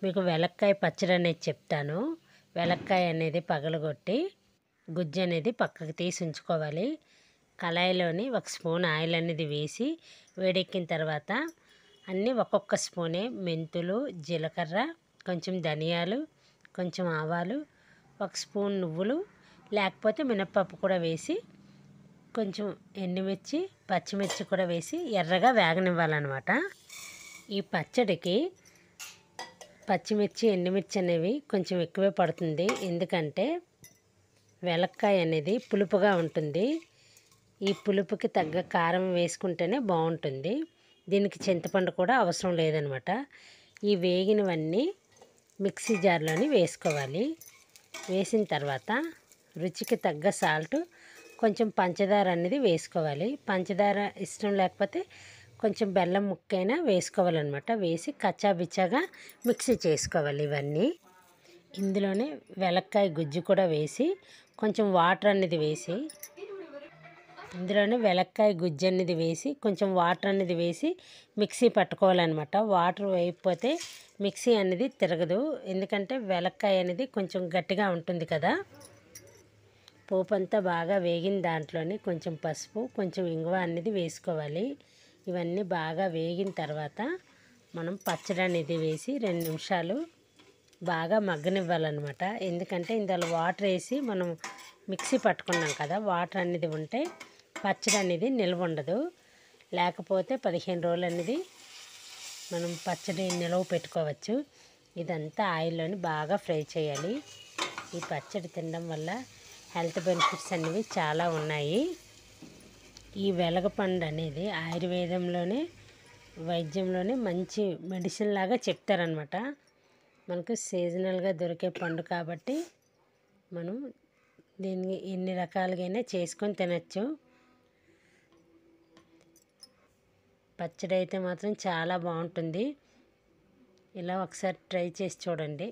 మీకు వెలక్కాయ పచ్చడి అనేది చెప్తాను. వెలక్కాయ అనేది పగలగొట్టి గుజ్జు అనేది పక్కకు తీసి ఉంచుకోవాలి. కళాయిలోని 1 స్పూన్ ఆయిల్ అనేది వేసి వేడెక్కిన తర్వాత అన్నీ ఒక్కొక్క స్పూనే మెంతులు, జీలకర్ర, కొంచెం ధనియాలు, కొంచెం ఆవాలు, 1 స్పూన్ నువ్వులు లేకపోతే మినప్పప్పు కూడా వేసి కొంచెం ఎండుమిర్చి, పచ్చిమిర్చి కూడా వేసి ఎర్రగా వేగనివ్వాలన్నమాట. ఈ పచ్చడికి పచ్చిమిర్చి, ఎండుమిర్చి అనేవి కొంచెం ఎక్కువే పడుతుంది. ఎందుకంటే వెలక్కాయ అనేది పులుపుగా ఉంటుంది. ఈ పులుపుకి తగ్గ కారం వేసుకుంటేనే బాగుంటుంది. దీనికి చింతపండు కూడా అవసరం లేదనమాట. ఈ వేగినవన్నీ మిక్సీ జార్లోని వేసుకోవాలి. వేసిన తర్వాత రుచికి తగ్గ సాల్ట్, కొంచెం పంచదార అనేది వేసుకోవాలి. పంచదార ఇష్టం లేకపోతే కొంచెం బెల్లం ముక్కైనా వేసుకోవాలన్నమాట. వేసి కచ్చాబిచ్చాగా మిక్సీ చేసుకోవాలి. ఇవన్నీ ఇందులోనే వెలక్కాయ గుజ్జు కూడా వేసి కొంచెం వాటర్ అనేది వేసి కొంచెం వాటర్ అనేది వేసి మిక్సీ పట్టుకోవాలన్నమాట. వాటర్ వేయకపోతే మిక్సీ అనేది తిరగదు. ఎందుకంటే వెలక్కాయ అనేది కొంచెం గట్టిగా ఉంటుంది కదా. పోపు అంతా బాగా వేగిన దాంట్లోని కొంచెం పసుపు, కొంచెం ఇంగువ అనేది వేసుకోవాలి. ఇవన్నీ బాగా వేగిన తర్వాత మనం పచ్చడి అనేది వేసి 2 నిమిషాలు బాగా మగ్గనివ్వాలన్నమాట. ఎందుకంటే ఇందులో వాటర్ వేసి మనం మిక్సీ పట్టుకున్నాం కదా, వాటర్ అనేది ఉంటే పచ్చడి అనేది నిల్వ ఉండదు. లేకపోతే 15 రోజులు అనేది మనం పచ్చడి నిల్వ పెట్టుకోవచ్చు. ఇదంతా ఆయిల్లోని బాగా ఫ్రై చేయాలి. ఈ పచ్చడి తినడం వల్ల హెల్త్ బెనిఫిట్స్ అనేవి చాలా ఉన్నాయి. ఈ వెలగపండు అనేది ఆయుర్వేదంలోనే, వైద్యంలోనే మంచి మెడిసిన్ లాగా చెప్తారనమాట. మనకు సీజనల్గా దొరికే పండు కాబట్టి మనం దీన్ని ఎన్ని రకాలుగా చేసుకొని తినచ్చు. పచ్చడి అయితే మాత్రం చాలా బాగుంటుంది. ఇలా ఒకసారి ట్రై చేసి చూడండి.